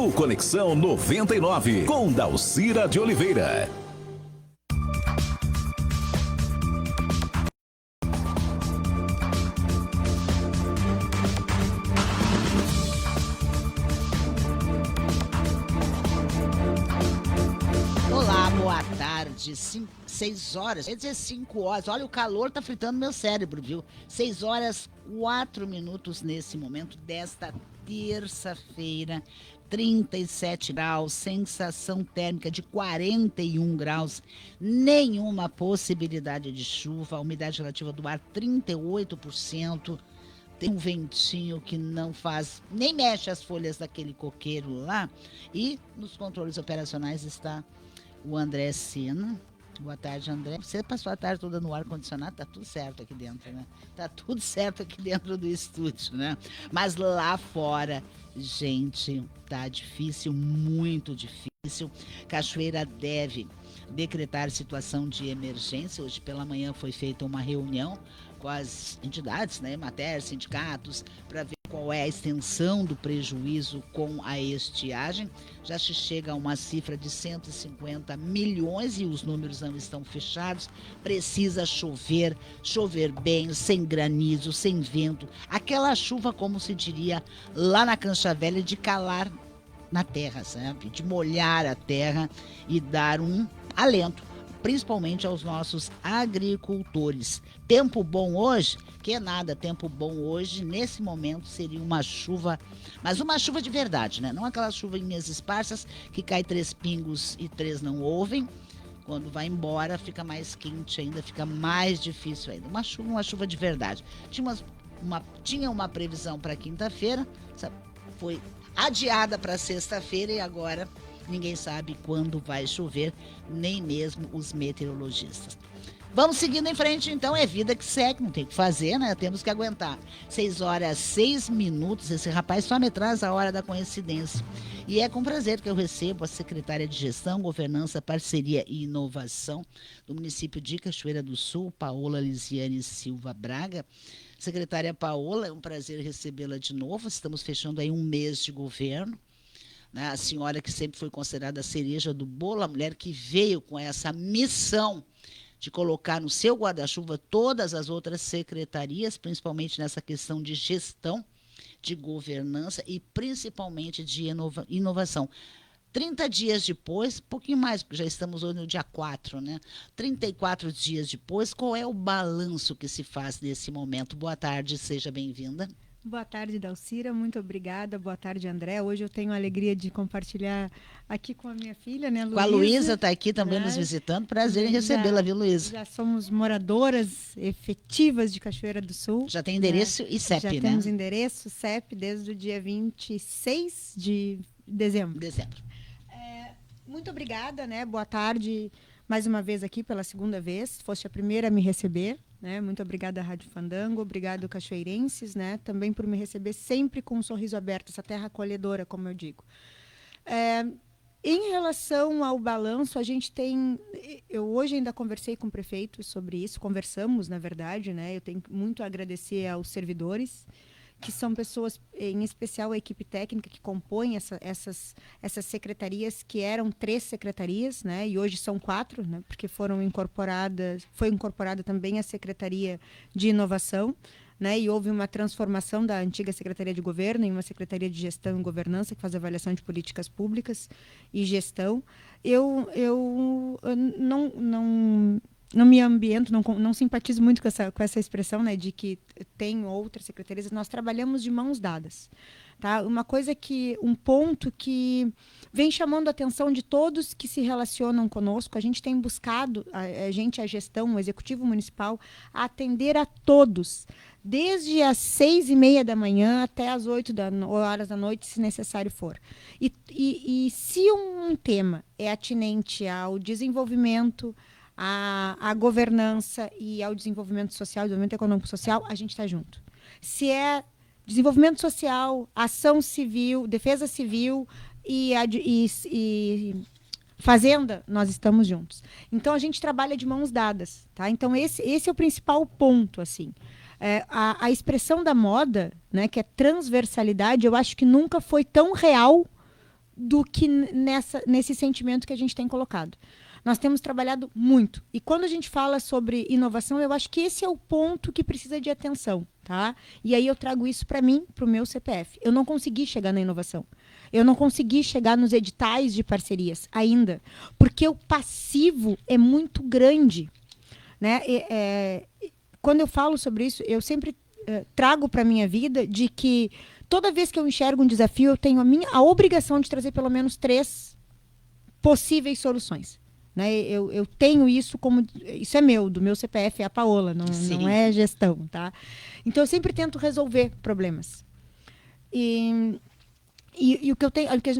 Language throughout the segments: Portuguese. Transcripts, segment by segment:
no Conexão 99, com Dalcira de Oliveira. Olá, boa tarde. 6 horas, quer dizer 5 horas. Olha, o calor tá fritando meu cérebro, viu? 6 horas, 4 minutos nesse momento desta terça-feira. 37 graus, sensação térmica de 41 graus, nenhuma possibilidade de chuva, a umidade relativa do ar 38%. Tem um ventinho que não faz, nem mexe as folhas daquele coqueiro lá. E nos controles operacionais está o André Sena. Boa tarde, André. Você passou a tarde toda no ar-condicionado, tá tudo certo aqui dentro, né? Tá tudo certo aqui dentro do estúdio, né? Mas lá fora, gente, tá difícil, muito difícil. Cachoeira deve decretar situação de emergência. Hoje pela manhã foi feita uma reunião com as entidades, né, Emater, sindicatos, para ver qual é a extensão do prejuízo com a estiagem. Já se chega a uma cifra de 150 milhões e os números não estão fechados. Precisa chover, chover bem, sem granizo, sem vento. Aquela chuva, como se diria lá na Cancha Velha, de calar na terra, sabe? De molhar a terra e dar um alento, principalmente aos nossos agricultores. Tempo bom hoje? Que nada, tempo bom hoje, nesse momento, seria uma chuva, mas uma chuva de verdade, né? Não aquela chuva em meias esparsas, que cai 3 pingos e 3 não ouvem. Quando vai embora, fica mais quente ainda, fica mais difícil ainda. Uma chuva de verdade. Tinha uma previsão para quinta-feira, foi adiada para sexta-feira e agora ninguém sabe quando vai chover, nem mesmo os meteorologistas. Vamos seguindo em frente, então, é vida que segue, não tem o que fazer, né? Temos que aguentar. 6 horas, 6 minutos, esse rapaz só me traz a hora da coincidência. E é com prazer que eu recebo a secretária de Gestão, Governança, Parceria e Inovação do município de Cachoeira do Sul, Paola Lisiane Silva Braga. Secretária Paola, é um prazer recebê-la de novo, estamos fechando aí um mês de governo. A senhora que sempre foi considerada a cereja do bolo, a mulher que veio com essa missão de colocar no seu guarda-chuva todas as outras secretarias, principalmente nessa questão de gestão, de governança e principalmente de inovação. 30 dias depois, um pouquinho mais, porque já estamos hoje no dia 4, né? 34 dias depois, qual é o balanço que se faz nesse momento? Boa tarde, seja bem-vinda. Boa tarde, Dalcira, muito obrigada. Boa tarde, André. Hoje eu tenho a alegria de compartilhar aqui com a minha filha, né, Luísa. Com a Luísa, está aqui também nos visitando. Prazer em recebê-la, viu, Luísa? Já somos moradoras efetivas de Cachoeira do Sul. Já tem endereço e CEP, né? Já temos endereço, CEP, desde o dia 26 de dezembro. Muito obrigada, né? Boa tarde, mais uma vez aqui, pela segunda vez. Foste a primeira a me receber. Né? Muito obrigada à Rádio Fandango, obrigado cachoeirenses, né? Também por me receber sempre com um sorriso aberto, essa terra acolhedora, como eu digo. Em relação ao balanço, a gente tem... Eu hoje ainda conversei com o prefeito sobre isso, conversamos, na verdade, né? Eu tenho muito a agradecer aos servidores, que são pessoas, em especial a equipe técnica que compõe essas secretarias, que eram 3 secretarias, né, e hoje são 4, né, porque foi incorporada também a Secretaria de Inovação, né, e houve uma transformação da antiga Secretaria de Governo em uma Secretaria de Gestão e Governança, que faz avaliação de políticas públicas e gestão. Eu não me ambiento, não simpatizo muito com essa expressão, né, de que tem outras secretarias. Nós trabalhamos de mãos dadas. Tá? Um ponto que vem chamando a atenção de todos que se relacionam conosco, a gente tem buscado, a gestão, o executivo municipal, a atender a todos, desde as 6h30 da manhã até as 8 horas da noite, se necessário for. E se um tema é atinente ao desenvolvimento, à governança e ao desenvolvimento social, desenvolvimento econômico social, a gente está junto. Se é desenvolvimento social, ação civil, defesa civil e fazenda, nós estamos juntos. Então, a gente trabalha de mãos dadas. Tá? Então, esse é o principal ponto. Assim. A expressão da moda, né, que é transversalidade, eu acho que nunca foi tão real do que nesse sentimento que a gente tem colocado. Nós temos trabalhado muito. E quando a gente fala sobre inovação, eu acho que esse é o ponto que precisa de atenção. Tá? E aí eu trago isso para mim, para o meu CPF. Eu não consegui chegar na inovação. Eu não consegui chegar nos editais de parcerias ainda. Porque o passivo é muito grande. Né? Quando eu falo sobre isso, eu sempre trago para a minha vida de que toda vez que eu enxergo um desafio, eu tenho a obrigação de trazer pelo menos 3 possíveis soluções. Né? Eu tenho isso como... Isso é do meu CPF, é a Paola, não é gestão. Tá? Então, eu sempre tento resolver problemas. E o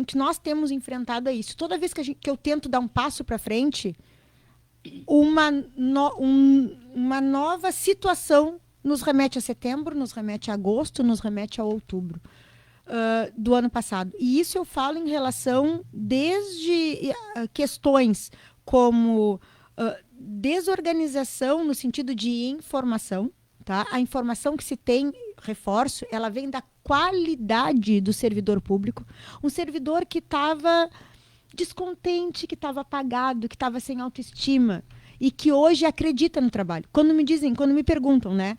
que nós temos enfrentado é isso. Toda vez que eu tento dar um passo para frente, uma nova situação nos remete a setembro, nos remete a agosto, nos remete a outubro do ano passado. E isso eu falo em relação desde questões como desorganização no sentido de informação. Tá? A informação que se tem, reforço, ela vem da qualidade do servidor público. Um servidor que estava descontente, que estava apagado, que estava sem autoestima e que hoje acredita no trabalho. Quando me perguntam, né,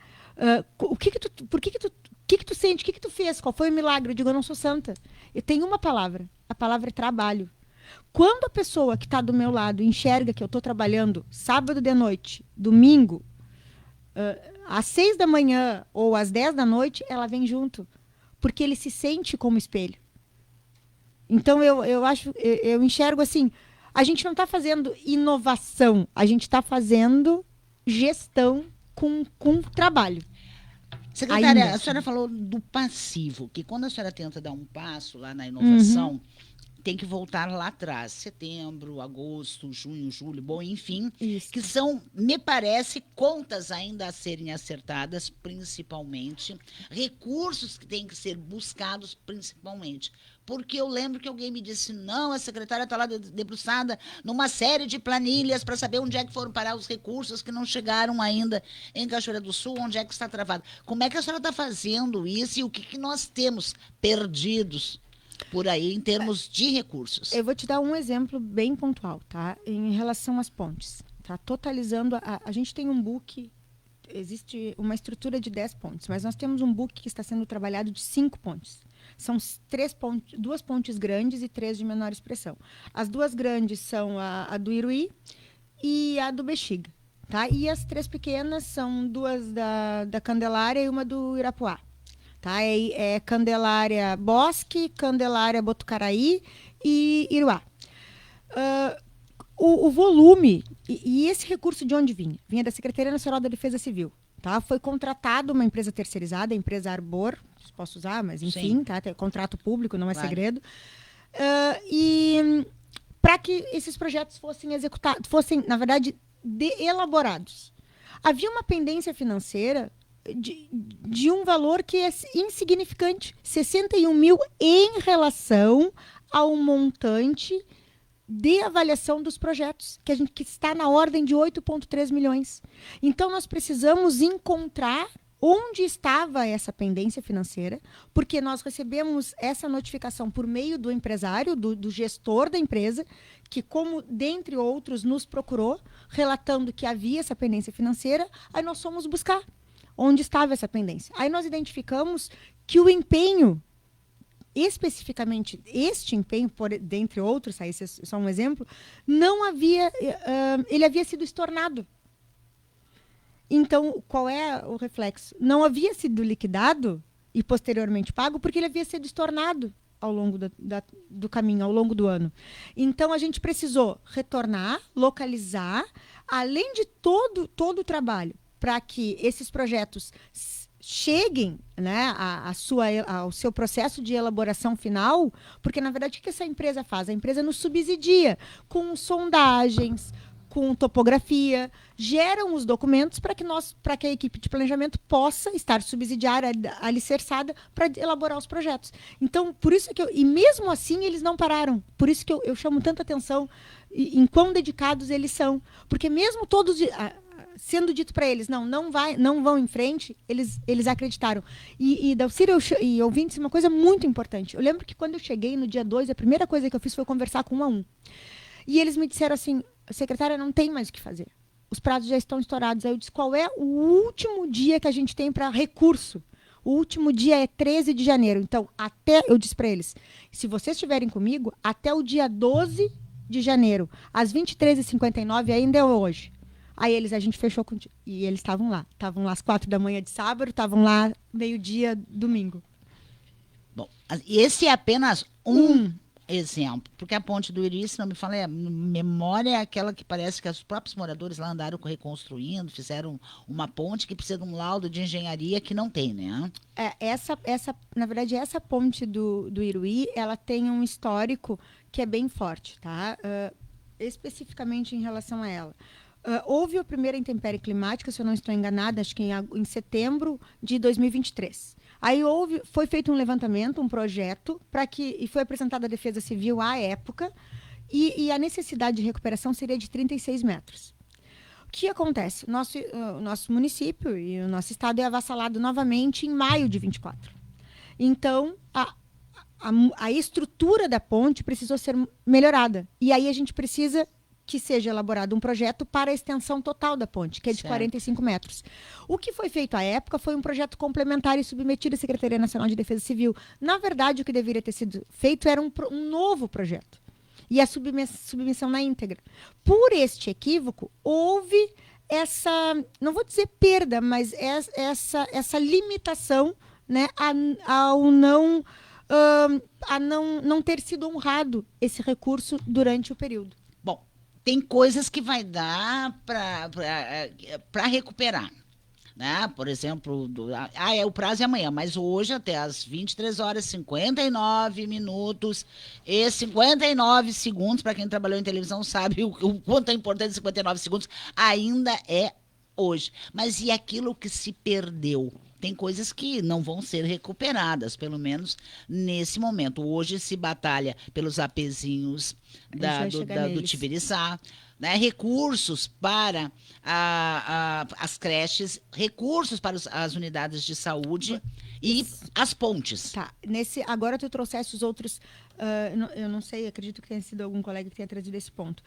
por que tu sente, o que tu fez, qual foi o milagre? Eu digo, eu não sou santa. Eu tenho uma palavra, a palavra é trabalho. Quando a pessoa que está do meu lado enxerga que eu estou trabalhando sábado de noite, domingo, às 6 da manhã ou às 10 da noite, ela vem junto. Porque ele se sente como espelho. Então, eu enxergo assim, a gente não está fazendo inovação, a gente está fazendo gestão com trabalho. Secretária, a senhora falou do passivo, que quando a senhora tenta dar um passo lá na inovação, tem que voltar lá atrás, setembro, agosto, junho, julho, bom, enfim, isso. Que são, me parece, contas ainda a serem acertadas, principalmente, recursos que têm que ser buscados, principalmente. Porque eu lembro que alguém me disse, não, a secretária está lá debruçada numa série de planilhas para saber onde é que foram parar os recursos que não chegaram ainda em Cachoeira do Sul, onde é que está travado. Como é que a senhora está fazendo isso e o que nós temos perdidos por aí em termos de recursos? Eu vou te dar um exemplo bem pontual, tá? Em relação às pontes. Tá? Totalizando, a gente tem um book, existe uma estrutura de 10 pontes, mas nós temos um book que está sendo trabalhado de 5 pontes. São 2 pontes grandes e 3 de menor expressão. As 2 grandes são a do Iruí e a do Bexiga. Tá? E as 3 pequenas são 2 da Candelária e uma do Irapuá. Tá? É Candelária Bosque, Candelária Botucaraí e Iruá. O volume, e esse recurso de onde vinha? Vinha da Secretaria Nacional da Defesa Civil. Tá? Foi contratado uma empresa terceirizada, a empresa Arbor, posso usar, mas enfim, tá? Tem contrato público, não é segredo. E para que esses projetos fossem executados, fossem, na verdade, elaborados. Havia uma pendência financeira de um valor que é insignificante, 61 mil em relação ao montante de avaliação dos projetos, que está na ordem de 8,3 milhões. Então, nós precisamos encontrar onde estava essa pendência financeira, porque nós recebemos essa notificação por meio do empresário, do gestor da empresa, que, como dentre outros, nos procurou, relatando que havia essa pendência financeira, aí nós fomos buscar onde estava essa pendência. Aí nós identificamos que o empenho, especificamente este empenho, dentre outros, esse é só um exemplo, não havia, ele havia sido estornado. Então, qual é o reflexo? Não havia sido liquidado e posteriormente pago porque ele havia sido estornado ao longo do caminho, ao longo do ano. Então, a gente precisou retornar, localizar, além de todo o trabalho, para que esses projetos cheguem, né, ao seu processo de elaboração final, porque, na verdade, o que essa empresa faz? A empresa nos subsidia com sondagens, com topografia, geram os documentos para que a equipe de planejamento possa estar subsidiária, alicerçada, para elaborar os projetos. Então, por isso que e mesmo assim eles não pararam. Por isso que eu chamo tanta atenção em quão dedicados eles são. Porque mesmo todos... sendo dito para eles, não vão em frente, eles acreditaram. E Dalcírio e ouvintes, uma coisa muito importante. Eu lembro que quando eu cheguei no dia 2, a primeira coisa que eu fiz foi conversar com um a um. E eles me disseram assim, secretária, não tem mais o que fazer. Os prazos já estão estourados. Aí eu disse, qual é o último dia que a gente tem para recurso? O último dia é 13 de janeiro. Então, eu disse para eles, se vocês estiverem comigo, até o dia 12 de janeiro, às 23h59, ainda é hoje. Aí a gente fechou contigo. E eles estavam lá às 4 da manhã de sábado, estavam lá meio-dia, domingo. Bom, esse é apenas um exemplo, porque a ponte do Iruí, se não me fala, memória é aquela que parece que os próprios moradores lá andaram reconstruindo, fizeram uma ponte que precisa de um laudo de engenharia que não tem, né? Na verdade, essa ponte do Iruí, ela tem um histórico que é bem forte, tá? Especificamente em relação a ela. Houve a primeira intempérie climática, se eu não estou enganada, acho que em setembro de 2023. Aí foi feito um levantamento, um projeto, e foi apresentada a Defesa Civil à época, e a necessidade de recuperação seria de 36 metros. O que acontece? O nosso município e o nosso estado é avassalado novamente em maio de 24. Então, a estrutura da ponte precisou ser melhorada. E aí a gente precisa que seja elaborado um projeto para a extensão total da ponte, que é de 45 metros. O que foi feito à época foi um projeto complementar e submetido à Secretaria Nacional de Defesa Civil. Na verdade, o que deveria ter sido feito era um novo projeto. E a submissão na íntegra. Por este equívoco, houve essa, não vou dizer perda, mas essa limitação, né, a não ter sido honrado esse recurso durante o período. Bom, tem coisas que vai dar para recuperar, né? Por exemplo, o prazo é amanhã, mas hoje até às 23h59 e 59 segundos, para quem trabalhou em televisão sabe o quanto é importante 59 segundos, ainda é hoje. Mas e aquilo que se perdeu? Tem coisas que não vão ser recuperadas, pelo menos nesse momento. Hoje se batalha pelos apezinhos do Tibiriçá, né? Recursos para as creches, recursos para as unidades de saúde e as pontes. Tá. Agora tu trouxeste os outros, eu não sei, acredito que tenha sido algum colega que tenha trazido esse ponto.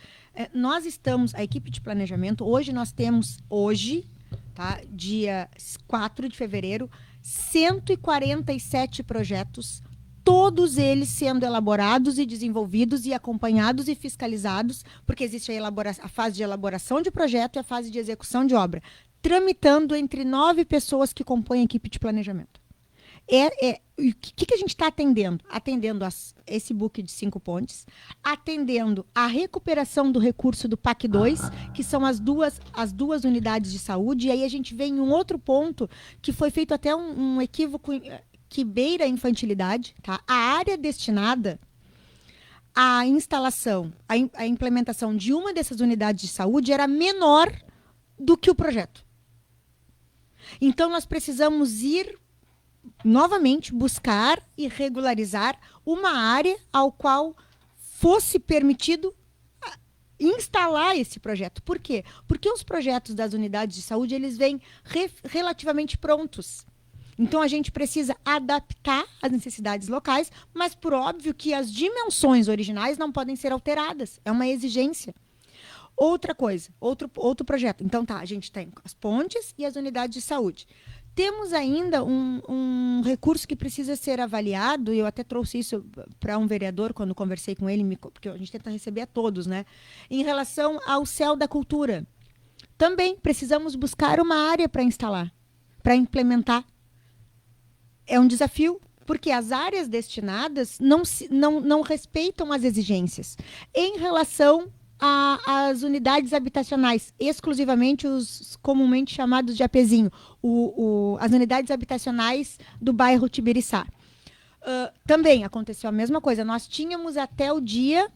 Nós estamos, a equipe de planejamento, nós temos, tá, dia 4 de fevereiro, 147 projetos, todos eles sendo elaborados e desenvolvidos e acompanhados e fiscalizados, porque existe a fase de elaboração de projeto e a fase de execução de obra, tramitando entre 9 pessoas que compõem a equipe de planejamento. O que a gente está atendendo? Atendendo esse book de 5 pontes, atendendo a recuperação do recurso do PAC 2, que são as duas unidades de saúde, e aí a gente vem em um outro ponto, que foi feito até um equívoco que beira a infantilidade, tá? A área destinada à instalação, à implementação de uma dessas unidades de saúde era menor do que o projeto. Então, nós precisamos ir novamente buscar e regularizar uma área ao qual fosse permitido instalar esse projeto. Por quê? Porque os projetos das unidades de saúde, eles vêm relativamente prontos. Então, a gente precisa adaptar às necessidades locais, mas por óbvio que as dimensões originais não podem ser alteradas. É uma exigência. Outra coisa, outro projeto. Então, a gente tem as pontes e as unidades de saúde. Temos ainda um recurso que precisa ser avaliado, e eu até trouxe isso para um vereador quando conversei com ele, porque a gente tenta receber a todos, né? Em relação ao céu da cultura. Também precisamos buscar uma área para instalar, para implementar. É um desafio, porque as áreas destinadas não respeitam as exigências. Em relação às unidades habitacionais, exclusivamente os comumente chamados de apezinho, as unidades habitacionais do bairro Tibiriçá. Também aconteceu a mesma coisa. Nós tínhamos até o dia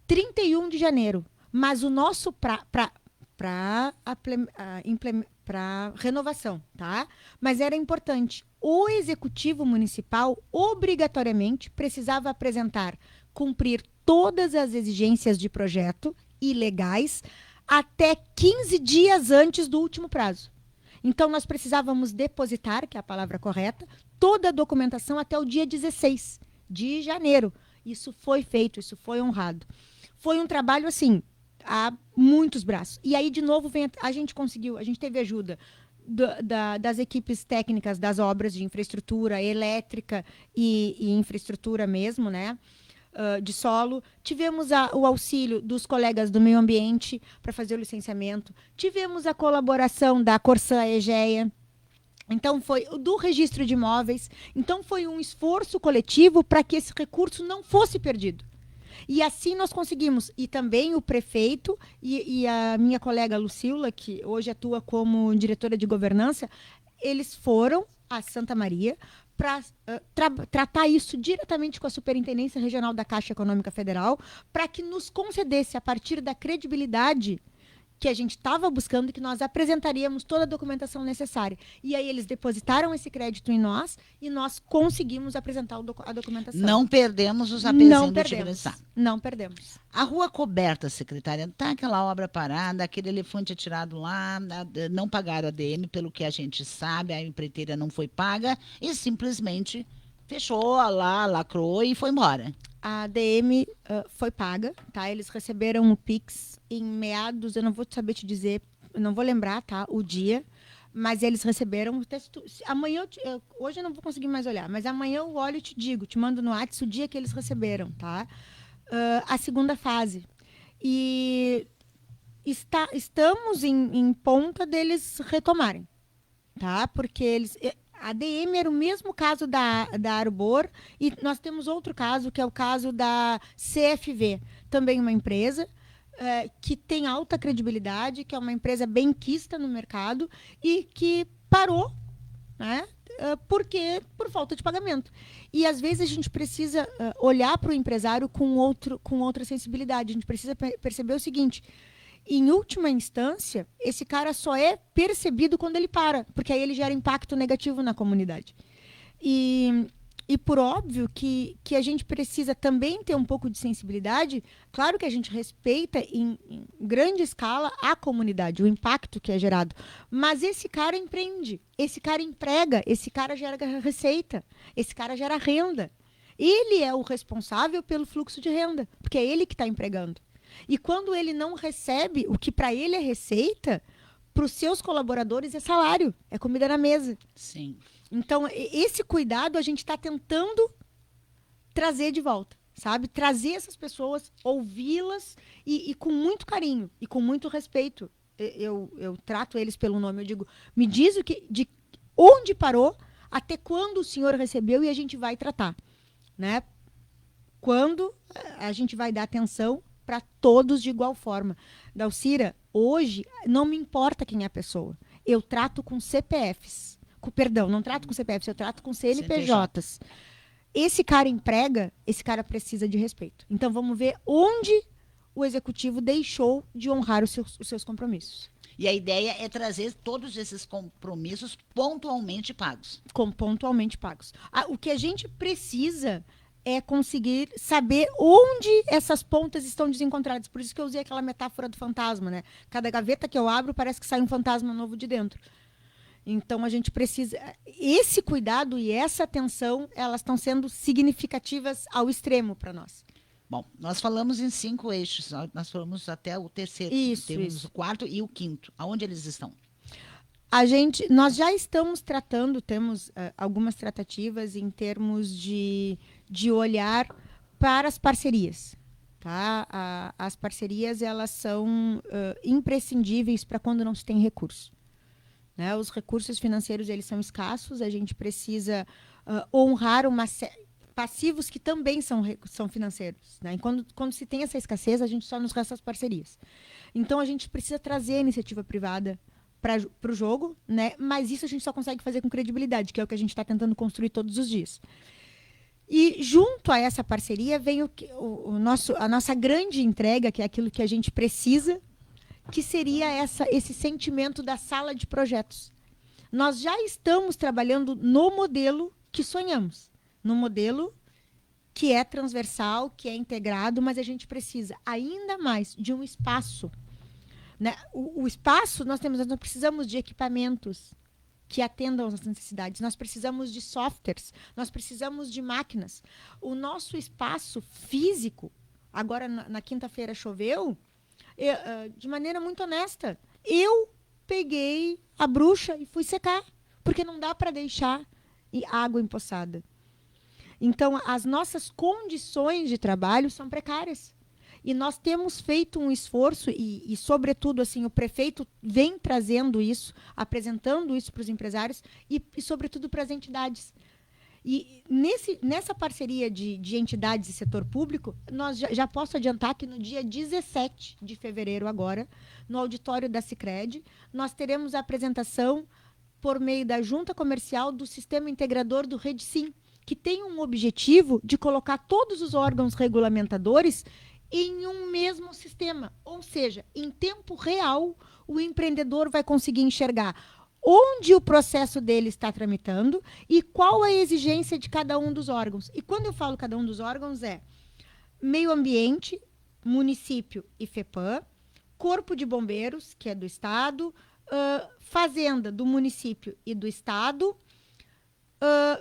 31 de janeiro, mas o nosso para renovação, tá? Mas era importante. O executivo municipal obrigatoriamente precisava cumprir todas as exigências de projeto e legais até 15 dias antes do último prazo. Então, nós precisávamos depositar, que é a palavra correta, toda a documentação até o dia 16 de janeiro. Isso foi feito, isso foi honrado. Foi um trabalho, assim, a muitos braços. E aí, de novo, a gente teve ajuda das equipes técnicas das obras de infraestrutura elétrica e infraestrutura mesmo, né? De solo. Tivemos o auxílio dos colegas do meio ambiente para fazer o licenciamento. Tivemos a colaboração da Corsã Egea. Então, foi do registro de imóveis. Então, foi um esforço coletivo para que esse recurso não fosse perdido. E assim nós conseguimos. E também o prefeito e a minha colega Lucila, que hoje atua como diretora de governança, eles foram a Santa Maria para tratar isso diretamente com a Superintendência Regional da Caixa Econômica Federal, para que nos concedesse, a partir da credibilidade que a gente estava buscando, e que nós apresentaríamos toda a documentação necessária. E aí eles depositaram esse crédito em nós e nós conseguimos apresentar a documentação. Não perdemos os apezinhos do Tigressá. Não perdemos. A rua coberta, secretária, está aquela obra parada, aquele elefante atirado lá, não pagaram a ADM, pelo que a gente sabe, a empreiteira não foi paga e simplesmente fechou lá, lacrou e foi embora. A ADM foi paga, tá? Eles receberam o Pix em meados, eu não vou saber te dizer, não vou lembrar, tá? O dia, mas eles receberam. Amanhã, hoje eu não vou conseguir mais olhar, mas amanhã eu olho e te digo, te mando no WhatsApp o dia que eles receberam, tá? A segunda fase. E estamos em ponta deles retomarem, tá? Porque eles... A ADM era o mesmo caso da Arbor, e nós temos outro caso, que é o caso da CFV, também uma empresa que tem alta credibilidade, que é uma empresa benquista no mercado e que parou, né, por falta de pagamento. E, às vezes, a gente precisa olhar para o empresário com outra sensibilidade. A gente precisa perceber o seguinte: em última instância, esse cara só é percebido quando ele para, porque aí ele gera impacto negativo na comunidade. E por óbvio que a gente precisa também ter um pouco de sensibilidade. Claro que a gente respeita em grande escala a comunidade, o impacto que é gerado. Mas esse cara empreende, esse cara emprega, esse cara gera receita, esse cara gera renda. Ele é o responsável pelo fluxo de renda, porque é ele que está empregando. E quando ele não recebe o que para ele é receita, para os seus colaboradores é salário, é comida na mesa. Sim. Então, esse cuidado a gente está tentando trazer de volta, sabe? Trazer essas pessoas, ouvi-las e com muito carinho e com muito respeito. Eu trato eles pelo nome, eu digo, me diz de onde parou, até quando o senhor recebeu, e a gente vai tratar, né? Quando a gente vai dar atenção para todos de igual forma. Dalcira, hoje não me importa quem é a pessoa. Eu trato com CPFs. Perdão, não trato com CPFs, eu trato com CNPJs. Esse cara emprega, esse cara precisa de respeito. Então vamos ver onde o executivo deixou de honrar os seus compromissos. E a ideia é trazer todos esses compromissos pontualmente pagos. Pontualmente pagos. O que a gente precisa é conseguir saber onde essas pontas estão desencontradas. Por isso que eu usei aquela metáfora do fantasma, né? Cada gaveta que eu abro parece que sai um fantasma novo de dentro. Então, a gente precisa... Esse cuidado e essa atenção, elas estão sendo significativas ao extremo para nós. Bom, nós falamos em 5 eixos. Nós falamos até o terceiro. Temos o quarto e o quinto. Aonde eles estão? Nós já estamos tratando, temos algumas tratativas em termos de olhar para as parcerias. Tá? As parcerias, elas são imprescindíveis para quando não se tem recurso. Né? Os recursos financeiros, eles são escassos, a gente precisa honrar passivos que também são financeiros. Né? E quando se tem essa escassez, a gente só nos resta as parcerias. Então, a gente precisa trazer a iniciativa privada para o jogo, né? Mas isso a gente só consegue fazer com credibilidade, que é o que a gente está tentando construir todos os dias. E junto a essa parceria vem a nossa grande entrega, que é aquilo que a gente precisa, que seria esse sentimento da sala de projetos. Nós já estamos trabalhando no modelo que sonhamos, no modelo que é transversal, que é integrado, mas a gente precisa ainda mais de um espaço né? O espaço, nós precisamos de equipamentos que atendam às necessidades. Nós precisamos de softwares, nós precisamos de máquinas. O nosso espaço físico, agora na quinta-feira choveu, de maneira muito honesta, eu peguei a bruxa e fui secar, porque não dá para deixar água empoçada. Então, as nossas condições de trabalho são precárias. E nós temos feito um esforço, e sobretudo, assim, o prefeito vem trazendo isso, apresentando isso para os empresários e sobretudo, para as entidades. E nessa parceria de entidades e setor público, nós já posso adiantar que no dia 17 de fevereiro agora, no auditório da Sicredi, nós teremos a apresentação por meio da Junta Comercial do Sistema Integrador do REDSIM, que tem um objetivo de colocar todos os órgãos regulamentadores em um mesmo sistema. Ou seja, em tempo real, o empreendedor vai conseguir enxergar onde o processo dele está tramitando e qual a exigência de cada um dos órgãos. E quando eu falo cada um dos órgãos, é meio ambiente, município e FEPAM, corpo de bombeiros, que é do Estado, fazenda do município e do Estado,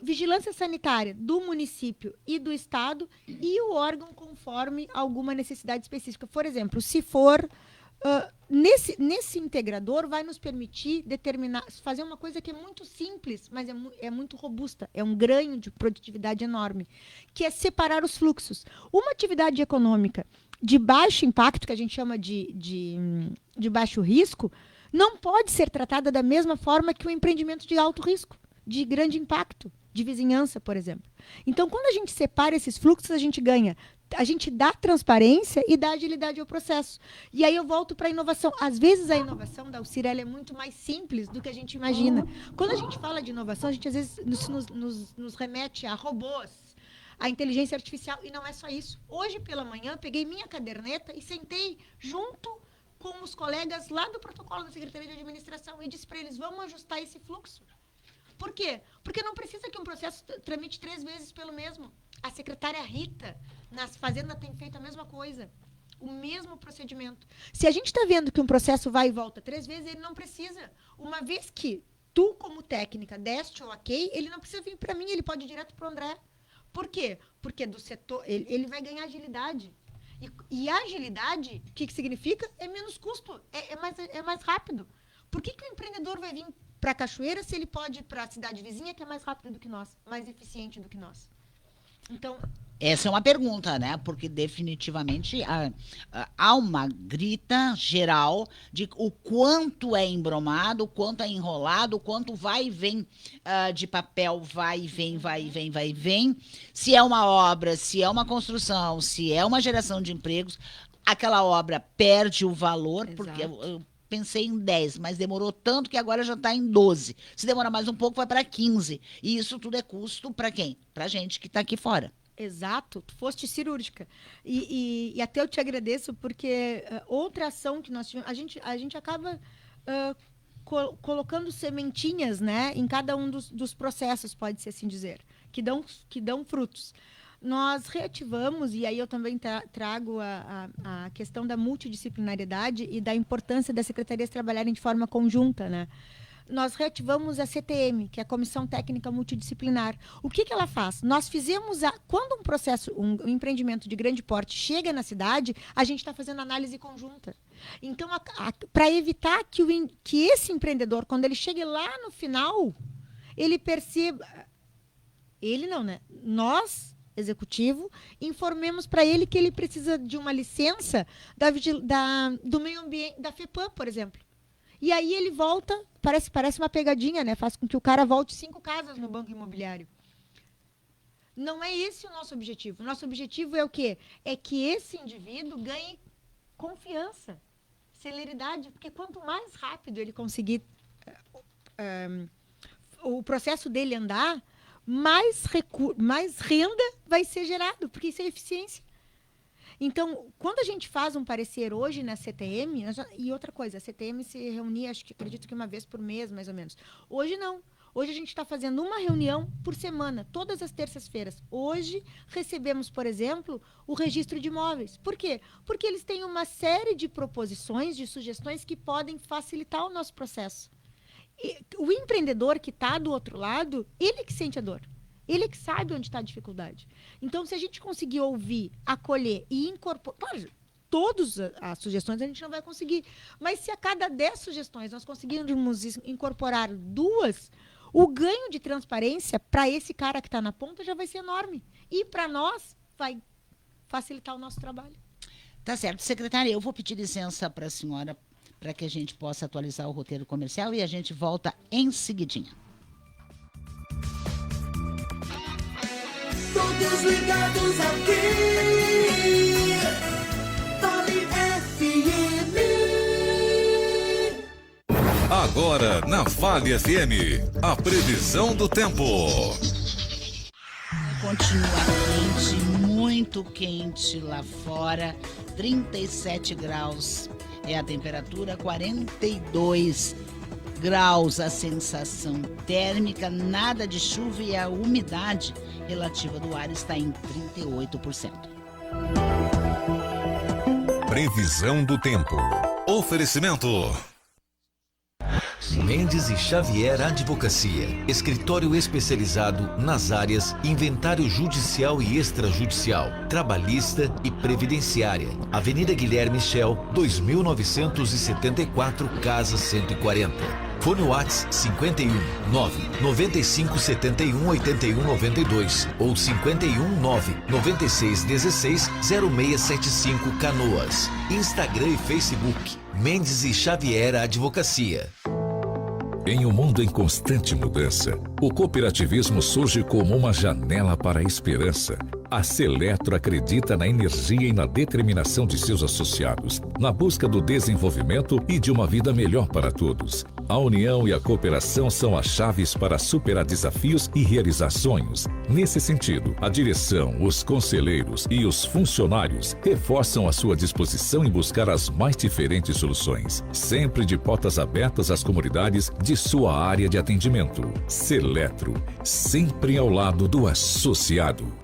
vigilância sanitária do município e do Estado e o órgão conforme alguma necessidade específica. Por exemplo, se for nesse integrador, vai nos permitir fazer uma coisa que é muito simples, mas é muito robusta, é um ganho de produtividade enorme, que é separar os fluxos. Uma atividade econômica de baixo impacto, que a gente chama de baixo risco, não pode ser tratada da mesma forma que um empreendimento de alto risco, de grande impacto, de vizinhança, por exemplo. Então, quando a gente separa esses fluxos, a gente dá transparência e dá agilidade ao processo. E aí eu volto para a inovação. Às vezes a inovação da Alcira é muito mais simples do que a gente imagina. Quando a gente fala de inovação, a gente às vezes nos remete a robôs, a inteligência artificial, e não é só isso. Hoje pela manhã, peguei minha caderneta e sentei junto com os colegas lá do protocolo da Secretaria de Administração e disse para eles, vamos ajustar esse fluxo. Por quê? Porque não precisa que um processo tramite 3 vezes pelo mesmo. A secretária Rita, nas fazendas, tem feito a mesma coisa. O mesmo procedimento. Se a gente está vendo que um processo vai e volta 3 vezes, ele não precisa. Uma vez que tu, como técnica, deste o ok, ele não precisa vir para mim, ele pode ir direto para o André. Por quê? Porque do setor ele vai ganhar agilidade. E a agilidade, o que significa? É menos custo, é mais rápido. Por que o empreendedor vai vir para a Cachoeira se ele pode ir para a cidade vizinha, que é mais rápido do que nós, mais eficiente do que nós? Então, essa é uma pergunta, né? Porque definitivamente há uma grita geral de o quanto é embromado, o quanto é enrolado, o quanto vai e vem de papel, vai e vem, vai e vem, vai e vem. Se é uma obra, se é uma construção, se é uma geração de empregos, aquela obra perde o valor. Exato. Porque eu pensei em 10, mas demorou tanto que agora já está em 12. Se demorar mais um pouco, vai para 15. E isso tudo é custo para quem? Para a gente que está aqui fora. Exato, tu foste cirúrgica. E até eu te agradeço, porque outra ação que nós tivemos, a gente acaba colocando sementinhas, né, em cada um dos processos, pode-se assim dizer, que dão frutos. Nós reativamos, e aí eu também trago a questão da multidisciplinariedade e da importância das secretarias trabalharem de forma conjunta, né? Nós reativamos a CTM, que é a Comissão Técnica Multidisciplinar. O que ela faz? Nós fizemos, quando um empreendimento de grande porte chega na cidade, a gente está fazendo análise conjunta. Então, para evitar que esse empreendedor, quando ele chegue lá no final, ele perceba... Ele não, né? Nós, executivo, informemos para ele que ele precisa de uma licença do meio ambiente, da FEPAM, por exemplo. E aí ele volta, parece uma pegadinha, né? Faz com que o cara volte 5 casas no banco imobiliário. Não é esse o nosso objetivo. O nosso objetivo é o quê? É que esse indivíduo ganhe confiança, celeridade, porque quanto mais rápido ele conseguir o processo dele andar, mais renda vai ser gerado, porque isso é eficiência. Então, quando a gente faz um parecer hoje na CTM, e outra coisa, a CTM se reunia, acredito que uma vez por mês, mais ou menos. Hoje não. Hoje a gente está fazendo uma reunião por semana, todas as terças-feiras. Hoje recebemos, por exemplo, o registro de imóveis. Por quê? Porque eles têm uma série de proposições, de sugestões que podem facilitar o nosso processo. E o empreendedor que está do outro lado, ele que sente a dor. Ele que sabe onde está a dificuldade. Então, se a gente conseguir ouvir, acolher e incorporar... Claro, todas as sugestões a gente não vai conseguir. Mas se a cada 10 sugestões nós conseguirmos incorporar 2, o ganho de transparência para esse cara que está na ponta já vai ser enorme. E para nós vai facilitar o nosso trabalho. Tá certo. Secretária, eu vou pedir licença para a senhora para que a gente possa atualizar o roteiro comercial e a gente volta em seguidinha. Todos ligados aqui, Vale FM. Agora na Vale FM, a previsão do tempo. Continua quente, muito quente lá fora, 37 graus é a temperatura, 42 graus a sensação térmica, nada de chuva e a umidade relativa do ar está em 38%. Previsão do tempo. Oferecimento. Mendes e Xavier Advocacia, escritório especializado nas áreas inventário judicial e extrajudicial, trabalhista e previdenciária. Avenida Guilherme Michel, 2974, Casa 140. Fone WhatsApp 51 9 95 71 81 92 ou 51 9 96 16 0675 Canoas. Instagram e Facebook Mendes e Xavier Advocacia. Em um mundo em constante mudança, o cooperativismo surge como uma janela para a esperança. A Seletro acredita na energia e na determinação de seus associados, na busca do desenvolvimento e de uma vida melhor para todos. A união e a cooperação são as chaves para superar desafios e realizar sonhos. Nesse sentido, a direção, os conselheiros e os funcionários reforçam a sua disposição em buscar as mais diferentes soluções, sempre de portas abertas às comunidades de sua área de atendimento. Seletro, sempre ao lado do associado.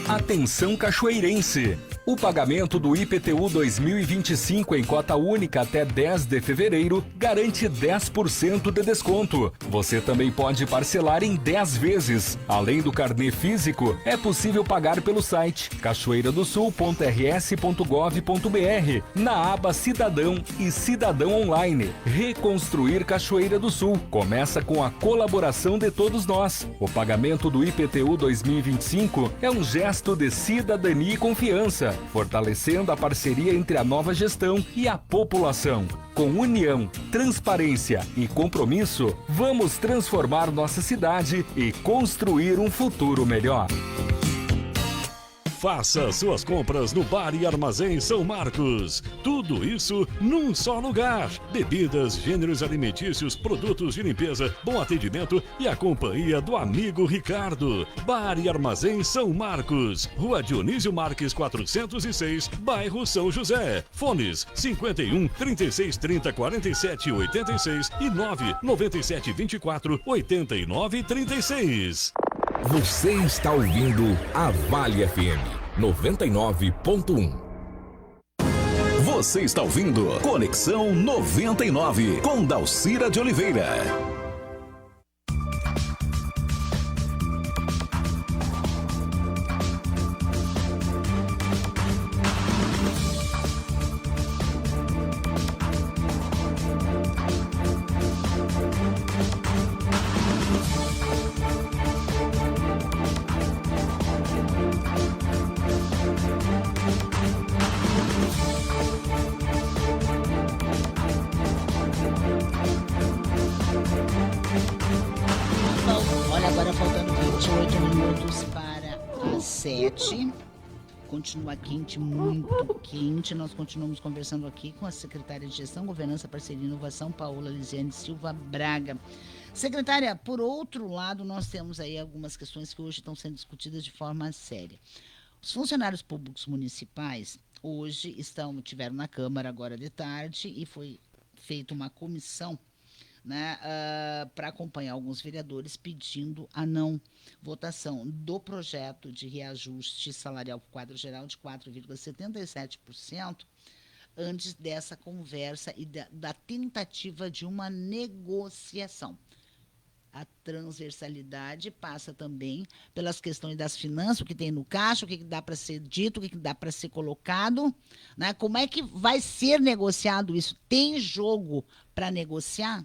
Atenção cachoeirense! O pagamento do IPTU 2025 em cota única até 10 de fevereiro garante 10% de desconto. Você também pode parcelar em 10 vezes. Além do carnê físico, é possível pagar pelo site cachoeiradosul.rs.gov.br na aba Cidadão e Cidadão Online. Reconstruir Cachoeira do Sul começa com a colaboração de todos nós. O pagamento do IPTU 2025 é um gesto de cidadania e confiança, fortalecendo a parceria entre a nova gestão e a população. Com união, transparência e compromisso, vamos transformar nossa cidade e construir um futuro melhor. Faça suas compras no Bar e Armazém São Marcos. Tudo isso num só lugar. Bebidas, gêneros alimentícios, produtos de limpeza, bom atendimento e a companhia do amigo Ricardo. Bar e Armazém São Marcos. Rua Dionísio Marques 406, bairro São José. Fones 51 36 30 47 86 e 9 97 24 89 36. Você está ouvindo a Vale FM 99.1. Você está ouvindo Conexão 99 com Dalcira de Oliveira. Continua quente, muito quente. Nós continuamos conversando aqui com a secretária de Gestão, Governança, Parceria e Inovação, Paola Lisiane Silva Braga. Secretária, por outro lado, nós temos aí algumas questões que hoje estão sendo discutidas de forma séria. Os funcionários públicos municipais hoje tiveram na Câmara agora de tarde e foi feita uma comissão né, para acompanhar alguns vereadores pedindo a não votação do projeto de reajuste salarial para o quadro geral de 4,77%, antes dessa conversa e da tentativa de uma negociação. A transversalidade passa também pelas questões das finanças, o que tem no caixa, o que dá para ser dito, o que dá para ser colocado, né? Como é que vai ser negociado isso? Tem jogo para negociar?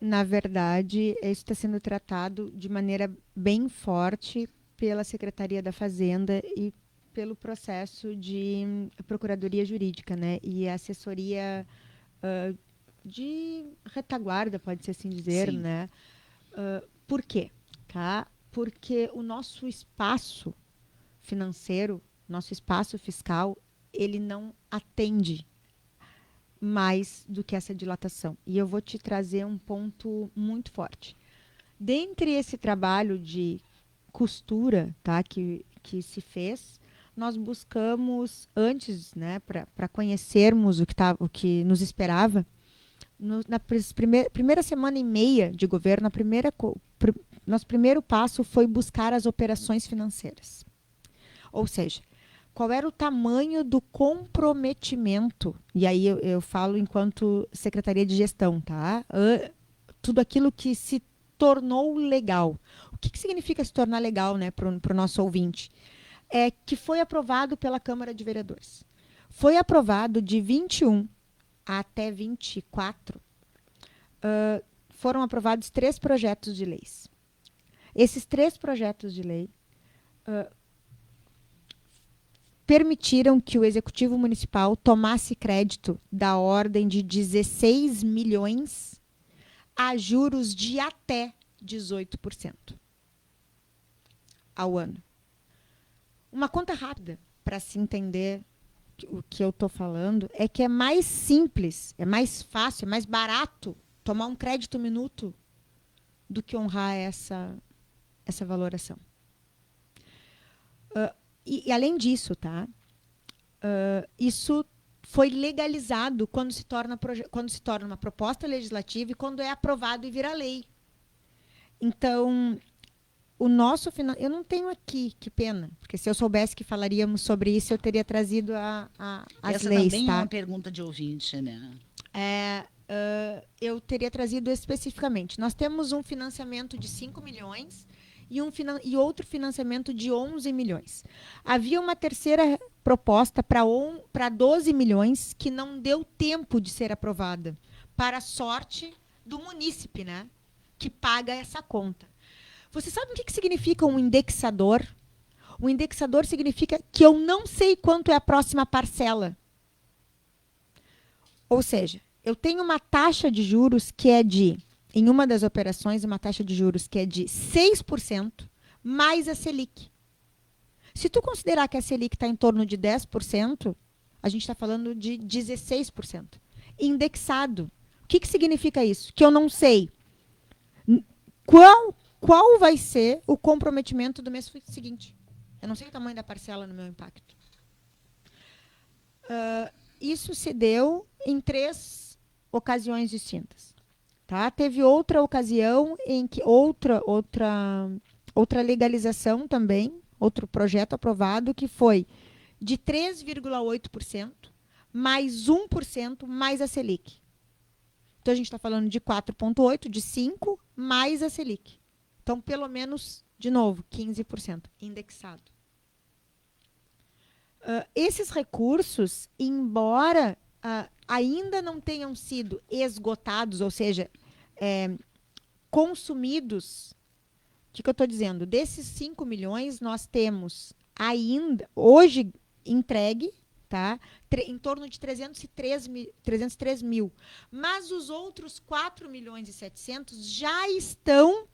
Na verdade, isso está sendo tratado de maneira bem forte pela Secretaria da Fazenda e pelo processo de procuradoria jurídica, né? E assessoria de retaguarda, pode-se assim dizer, Sim. né? Por quê? Tá? Porque o nosso espaço financeiro, nosso espaço fiscal, ele não atende mais do que essa dilatação. E eu vou te trazer um ponto muito forte. Dentre esse trabalho de costura, tá, que se fez, nós buscamos antes, né, para conhecermos o que nos esperava, na primeira semana e meia de governo, nosso primeiro passo foi buscar as operações financeiras. Ou seja, qual era o tamanho do comprometimento, e aí eu falo enquanto Secretaria de Gestão, tá? Tudo aquilo que se tornou legal. O que significa se tornar legal, né, para o nosso ouvinte? É que foi aprovado pela Câmara de Vereadores. Foi aprovado de 21 até 24, foram aprovados 3 projetos de leis. Esses 3 projetos de lei permitiram que o Executivo Municipal tomasse crédito da ordem de 16 milhões a juros de até 18% ao ano. Uma conta rápida para se entender o que eu estou falando é que é mais simples, é mais fácil, é mais barato tomar um crédito minuto do que honrar essa valoração. E além disso, tá? Isso foi legalizado quando se torna uma proposta legislativa e quando é aprovado e vira lei. Então, eu não tenho aqui, que pena, porque se eu soubesse que falaríamos sobre isso, eu teria trazido as Essa leis. também tá? é uma pergunta de ouvinte, né? Eu teria trazido especificamente. Nós temos um financiamento de 5 milhões e outro financiamento de 11 milhões. Havia uma terceira proposta para 12 milhões que não deu tempo de ser aprovada, para a sorte do munícipe, né, que paga essa conta. Você sabe o que significa um indexador? O indexador significa que eu não sei quanto é a próxima parcela. Ou seja, eu tenho uma taxa de juros que é em uma das operações, uma taxa de juros que é de 6% mais a Selic. Se tu considerar que a Selic está em torno de 10%, a gente está falando de 16%. Indexado. O que significa isso? Que eu não sei qual vai ser o comprometimento do mês seguinte. Eu não sei o tamanho da parcela no meu impacto. Isso se deu em 3 ocasiões distintas. Tá? Teve outra ocasião em que outra legalização também, outro projeto aprovado, que foi de 3,8% mais 1% mais a Selic. Então, a gente está falando de 4,8%, de 5% mais a Selic. Então, pelo menos, de novo, 15% indexado. Esses recursos, embora ainda não tenham sido esgotados, ou seja, consumidos, o que eu estou dizendo? Desses 5 milhões, nós temos ainda, hoje, entregue, tá? Em torno de 303 mil. Mas os outros 4 milhões e 700 já estão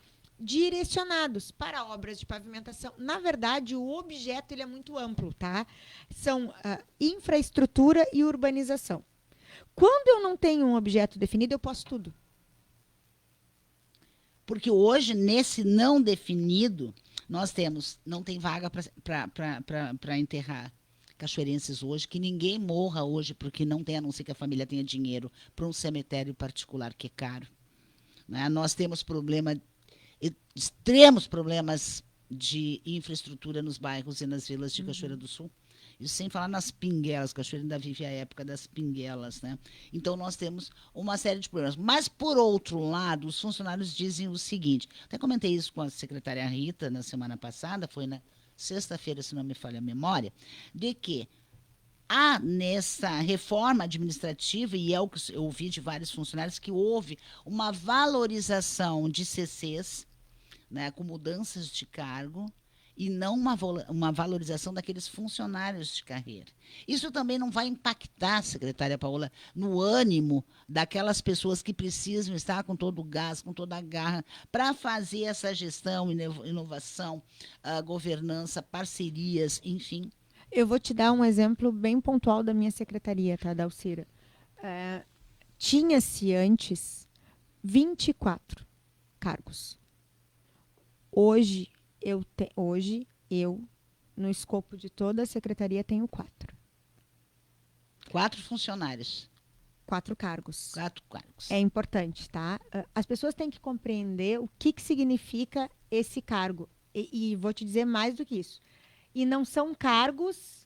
direcionados para obras de pavimentação. Na verdade, o objeto ele é muito amplo, tá? São infraestrutura e urbanização. Quando eu não tenho um objeto definido, eu posso tudo. Porque hoje, nesse não definido, nós não tem vaga para enterrar cachoeirenses hoje, que ninguém morra hoje porque não tem, a não ser que a família tenha dinheiro para um cemitério particular que é caro. né? Nós temos extremos problemas de infraestrutura nos bairros e nas vilas de Cachoeira do Sul. Isso sem falar nas pinguelas, Cachoeira ainda vive a época das pinguelas, né? Então, nós temos uma série de problemas. Mas, por outro lado, os funcionários dizem o seguinte, até comentei isso com a secretária Rita na semana passada, foi na sexta-feira, se não me falha a memória, de que há nessa reforma administrativa, e é o que eu ouvi de vários funcionários, que houve uma valorização de CCs, né, com mudanças de cargo, e não uma valorização daqueles funcionários de carreira. Isso também não vai impactar, secretária Paola, no ânimo daquelas pessoas que precisam estar com todo o gás, com toda a garra, para fazer essa gestão, inovação, governança, parcerias, enfim. Eu vou te dar um exemplo bem pontual da minha secretaria, tá, Dalcira? Tinha-se antes 24 cargos. Hoje, no escopo de toda a secretaria, tenho 4. 4 funcionários. 4 cargos. 4 cargos. É importante, tá? As pessoas têm que compreender o que significa esse cargo. E vou te dizer mais do que isso. E não são cargos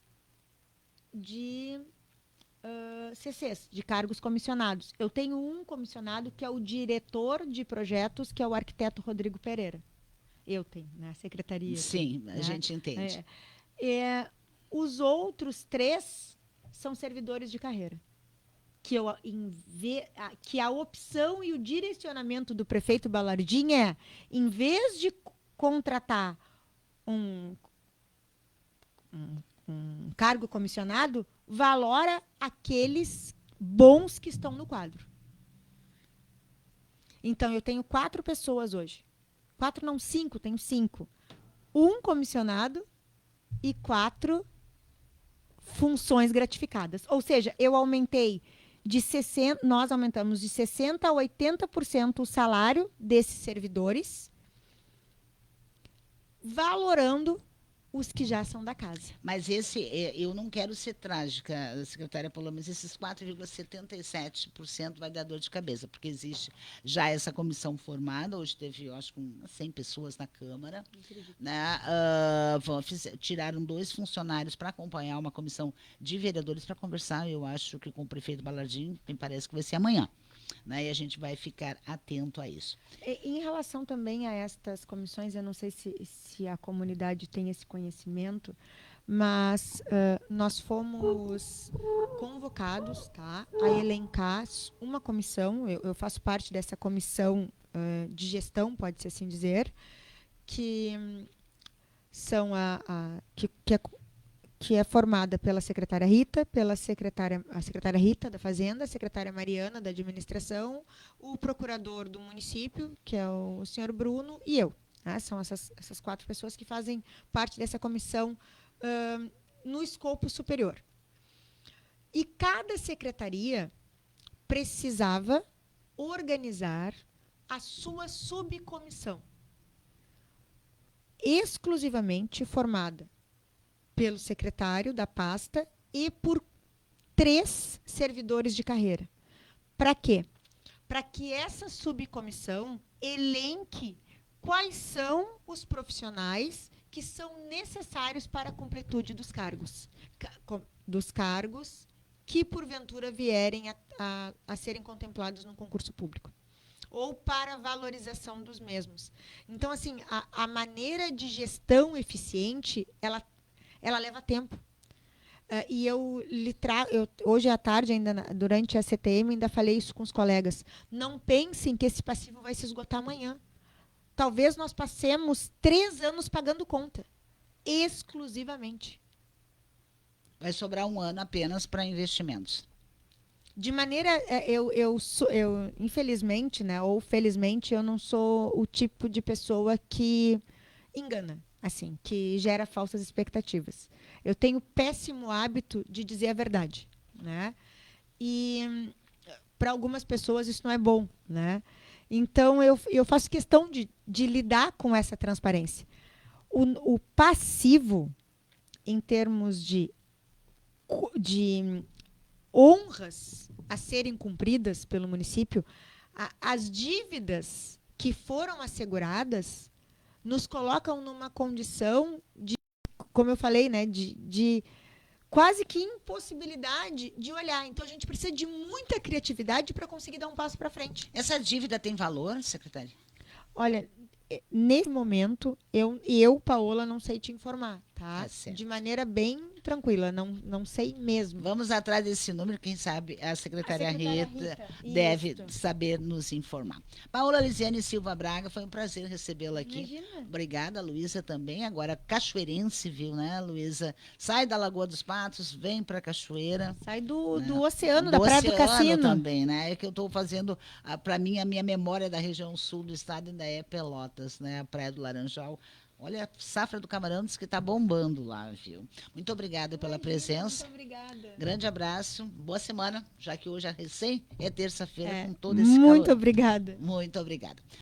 de CCs, de cargos comissionados. Eu tenho um comissionado que é o diretor de projetos, que é o arquiteto Rodrigo Pereira. Eu tenho, na secretaria. Sim, aqui, a né? gente entende. Os outros 3 são servidores de carreira. Que a opção e o direcionamento do prefeito Balardim é, em vez de contratar um cargo comissionado, valora aqueles bons que estão no quadro. Então, eu tenho 4 pessoas hoje. 4 não, 5, tenho 5. 1 comissionado e 4 funções gratificadas. Ou seja, nós aumentamos de 60% a 80% o salário desses servidores, valorando os que já são da casa. Mas eu não quero ser trágica, secretária Paula, mas esses 4,77% vai dar dor de cabeça, porque existe já essa comissão formada, hoje teve, eu acho, 100 pessoas na Câmara, né? Tiraram 2 funcionários para acompanhar uma comissão de vereadores para conversar, eu acho que com o prefeito Balardim, me parece que vai ser amanhã. Né, e a gente vai ficar atento a isso. Em relação também a estas comissões, eu não sei se a comunidade tem esse conhecimento, mas nós fomos convocados, tá, a elencar uma comissão, eu faço parte dessa comissão de gestão, pode-se assim dizer, que são que é formada pela secretária Rita, a secretária Rita da Fazenda, a secretária Mariana da Administração, o procurador do município, que é o senhor Bruno, e eu. Né? São essas 4 pessoas que fazem parte dessa comissão no escopo superior. E cada secretaria precisava organizar a sua subcomissão, exclusivamente formada pelo secretário da pasta e por 3 servidores de carreira. Para quê? Para que essa subcomissão elenque quais são os profissionais que são necessários para a completude dos cargos. Dos cargos que, porventura, vierem a serem contemplados no concurso público. Ou para a valorização dos mesmos. Então, assim, a maneira de gestão eficiente, ela leva tempo. E hoje à tarde, ainda durante a CTM, ainda falei isso com os colegas. Não pensem que esse passivo vai se esgotar amanhã. Talvez nós passemos 3 anos pagando conta. Exclusivamente. Vai sobrar 1 ano apenas para investimentos. De maneira... infelizmente, né, ou felizmente, eu não sou o tipo de pessoa que engana. Assim, que gera falsas expectativas. Eu tenho o péssimo hábito de dizer a verdade, né? E para algumas pessoas isso não é bom, né? Então eu faço questão de lidar com essa transparência. O passivo, em termos de honras a serem cumpridas pelo município, As dívidas que foram asseguradas nos colocam numa condição de, como eu falei, né, de quase que impossibilidade de olhar. Então, a gente precisa de muita criatividade para conseguir dar um passo para frente. Essa dívida tem valor, secretária? Olha, nesse momento, eu, Paola, não sei te informar, tá? Certo. De maneira bem tranquila, não sei mesmo. Vamos atrás desse número, quem sabe a secretária Rita deve saber nos informar. Paola Lisiane Silva Braga, foi um prazer recebê-la aqui. Imagina. Obrigada, Luísa, também. Agora, cachoeirense, viu, né, Luísa? Sai da Lagoa dos Patos, vem para Cachoeira. Sai do oceano, da Praia do Cassino. Também, né? É que eu estou fazendo, para mim, a minha memória da região sul do estado ainda é Pelotas, né? A Praia do Laranjal. Olha, a safra do camarão diz que está bombando lá, viu? Muito obrigada pela presença. Muito obrigada. Grande abraço, boa semana, já que hoje é terça-feira com todo esse Muito calor. obrigada. Muito obrigada.